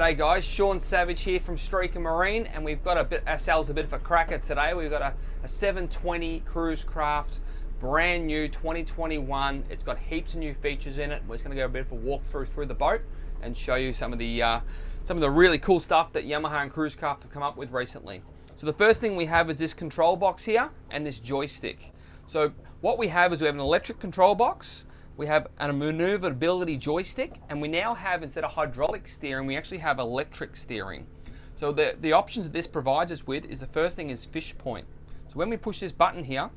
G'day guys, Sean Savage here from Streaker Marine, and we've got ourselves a bit of a cracker today. We've got a 720 Cruise Craft, brand new 2021. It's got heaps of new features in it. We're just going to go a bit of a walkthrough through the boat and show you some of the really cool stuff that Yamaha and Cruise Craft have come up with recently. So the first thing we have is this control box here and this joystick. So what we have is we have an electric control box. We have a maneuverability joystick, and we now have, instead of hydraulic steering, we actually have electric steering. So the options that this provides us with is, the first thing is fish point. So when we push this button here,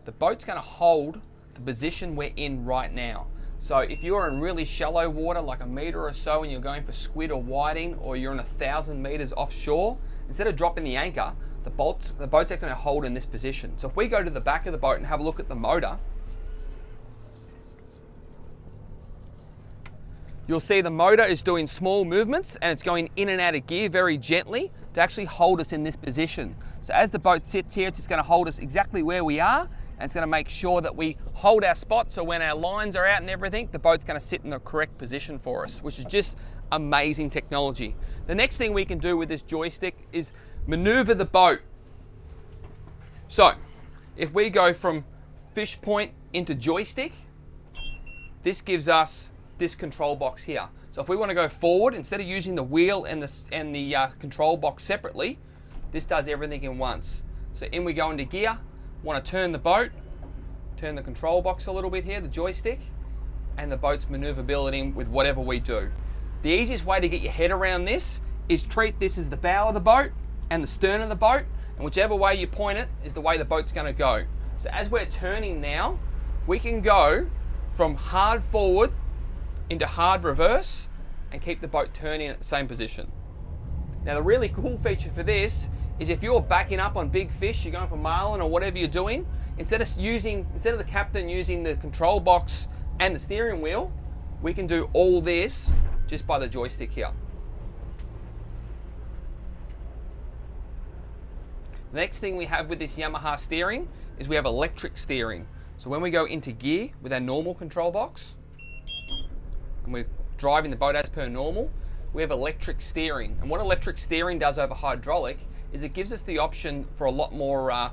the boat's going to hold the position we're in right now. So if you're in really shallow water, like a meter or so, and you're going for squid or whiting, or you're in 1,000 meters offshore, instead of dropping the anchor, the boat's going to hold in this position. So if we go to the back of the boat and have a look at the motor, you'll see the motor is doing small movements and it's going in and out of gear very gently to actually hold us in this position. So as the boat sits here, it's just going to hold us exactly where we are, and it's going to make sure that we hold our spot, so when our lines are out and everything, the boat's going to sit in the correct position for us, which is just amazing technology. The next thing we can do with this joystick is maneuver the boat. So if we go from fish point into joystick, this gives us this control box here. So if we want to go forward, instead of using the wheel and the control box separately, this does everything in once. So in we go into gear, want to turn the boat, turn the control box a little bit here, the joystick, and the boat's maneuverability with whatever we do. The easiest way to get your head around this is treat this as the bow of the boat and the stern of the boat, and whichever way you point it is the way the boat's going to go. So as we're turning now, we can go from hard forward into hard reverse and keep the boat turning at the same position. Now the really cool feature for this is, if you're backing up on big fish, you're going for marlin or whatever you're doing, instead of the captain using the control box and the steering wheel, we can do all this just by the joystick here. The next thing we have with this Yamaha steering is we have electric steering. So when we go into gear with our normal control box, and we're driving the boat as per normal, we have electric steering. And what electric steering does over hydraulic is it gives us the option for a lot more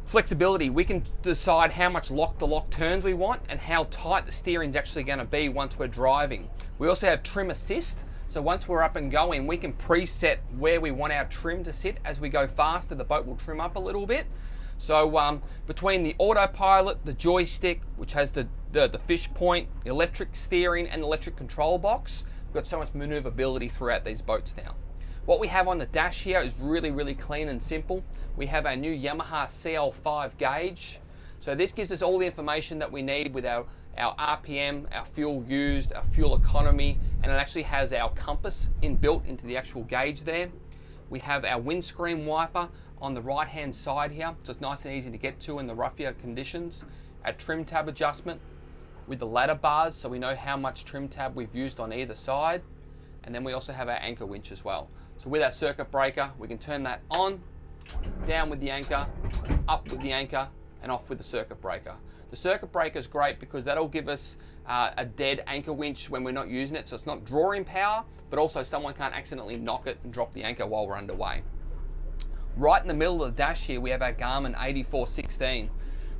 flexibility. We can decide how much lock-to-lock turns we want and how tight the steering's actually going to be once we're driving. We also have trim assist, so once we're up and going, we can preset where we want our trim to sit. As we go faster, the boat will trim up a little bit. So between the autopilot, the joystick, which has the fish point, the electric steering, and the electric control box, we've got so much maneuverability throughout these boats now. What we have on the dash here is really, really clean and simple. We have our new Yamaha CL5 gauge. So this gives us all the information that we need with our RPM, our fuel used, our fuel economy, and it actually has our compass inbuilt into the actual gauge there. We have our windscreen wiper on the right hand side here, so it's nice and easy to get to in the rougher conditions. Our trim tab adjustment with the ladder bars, so we know how much trim tab we've used on either side. And then we also have our anchor winch as well. So with our circuit breaker, we can turn that on, down with the anchor, up with the anchor, and off with the circuit breaker. The circuit breaker is great because that'll give us a dead anchor winch when we're not using it, so it's not drawing power, but also someone can't accidentally knock it and drop the anchor while we're underway. Right in the middle of the dash here, we have our Garmin 8416,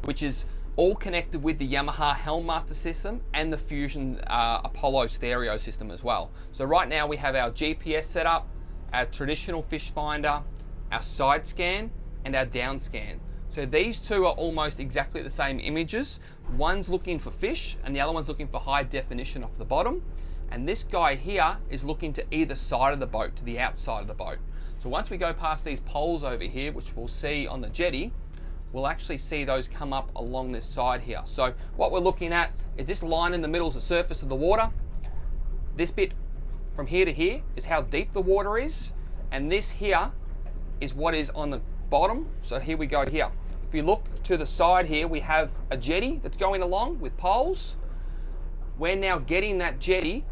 which is all connected with the Yamaha Helmmaster system and the Fusion Apollo stereo system as well. So right now we have our GPS set up, our traditional fish finder, our side scan, and our down scan. So these two are almost exactly the same images. One's looking for fish and the other one's looking for high definition off the bottom. And this guy here is looking to either side of the boat, to the outside of the boat. So once we go past these poles over here, which we'll see on the jetty, we'll actually see those come up along this side here. So what we're looking at is this line in the middle is the surface of the water. This bit from here to here is how deep the water is. And this here is what is on the bottom. So here we go here. If you look to the side here, we have a jetty that's going along with poles. We're now getting that jetty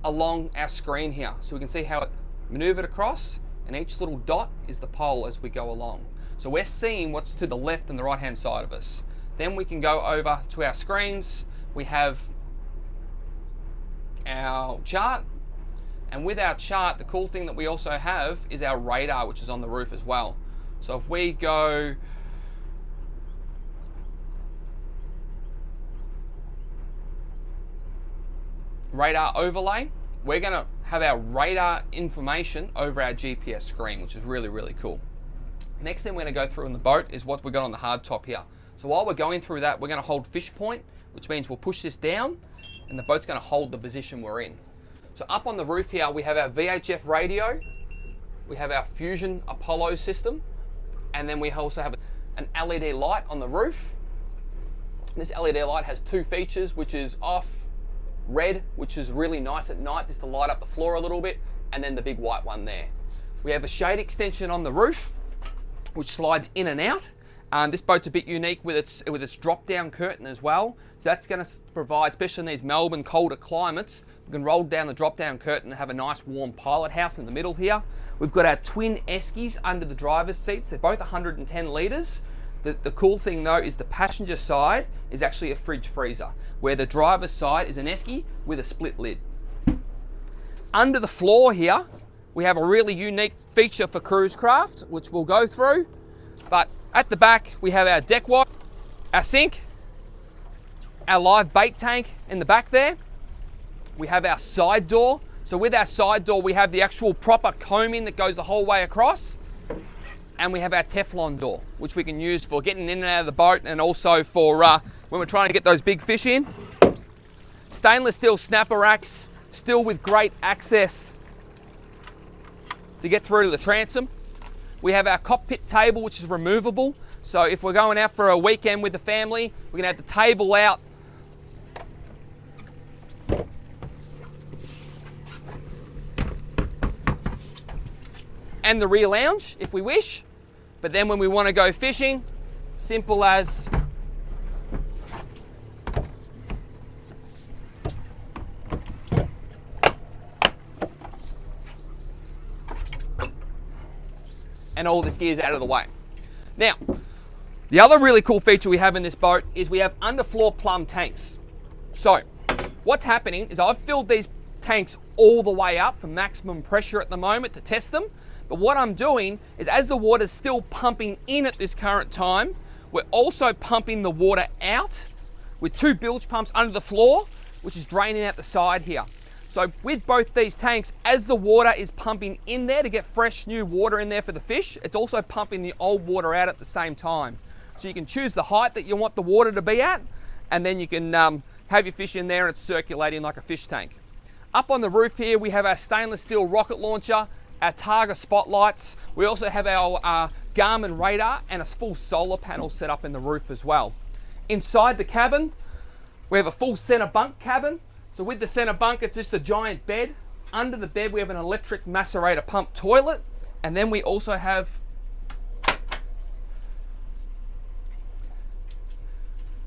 along our screen here. So we can see how it maneuvered across, and each little dot is the pole as we go along. So we're seeing what's to the left and the right hand side of us. Then we can go over to our screens. We have our chart, And with our chart, the cool thing that we also have is our radar, which is on the roof as well. So if we go radar overlay, we're going to have our radar information over our GPS screen, which is really, really cool. Next thing we're going to go through in the boat is what we've got on the hard top here. So while we're going through that, we're going to hold fish point, which means we'll push this down and the boat's going to hold the position we're in. So up on the roof here, we have our VHF radio, we have our Fusion Apollo system, and then we also have an LED light on the roof. This LED light has two features, which is off, red, which is really nice at night just to light up the floor a little bit, and then the big white one there. We have a shade extension on the roof, which slides in and out. This boat's a bit unique with its drop-down curtain as well. So that's going to provide, especially in these Melbourne colder climates, we can roll down the drop-down curtain and have a nice warm pilot house in the middle here. We've got our twin Eskies under the driver's seats. They're both 110 litres. The cool thing though is the passenger side is actually a fridge freezer, where the driver's side is an Esky with a split lid. Under the floor here, we have a really unique feature for cruise craft, which we'll go through. But at the back, we have our deck wash, our sink, our live bait tank in the back there. We have our side door. So with our side door, we have the actual proper combing that goes the whole way across. And we have our Teflon door, which we can use for getting in and out of the boat, and also for when we're trying to get those big fish in. Stainless steel snapper racks, still with great access to get through to the transom. We have our cockpit table, which is removable. So if we're going out for a weekend with the family, we can have the table out. And the rear lounge, if we wish. But then when we want to go fishing, simple as and all this gear is out of the way. Now, the other really cool feature we have in this boat is we have underfloor plumb tanks. So what's happening is I've filled these tanks all the way up for maximum pressure at the moment to test them. But what I'm doing is, as the water's still pumping in at this current time, we're also pumping the water out with two bilge pumps under the floor, which is draining out the side here. So with both these tanks, as the water is pumping in there to get fresh new water in there for the fish, it's also pumping the old water out at the same time. So you can choose the height that you want the water to be at, and then you can have your fish in there and it's circulating like a fish tank. Up on the roof here, we have our stainless steel rocket launcher, our Targa spotlights. We also have our Garmin radar and a full solar panel set up in the roof as well. Inside the cabin, we have a full center bunk cabin. So with the center bunk, it's just a giant bed. Under the bed, we have an electric macerator pump toilet. And then we also have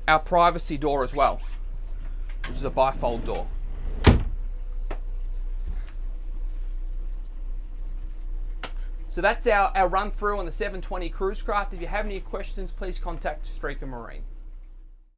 our privacy door as well, which is a bifold door. So that's our run through on the 720 Cruise Craft. If you have any questions, please contact Streaker Marine.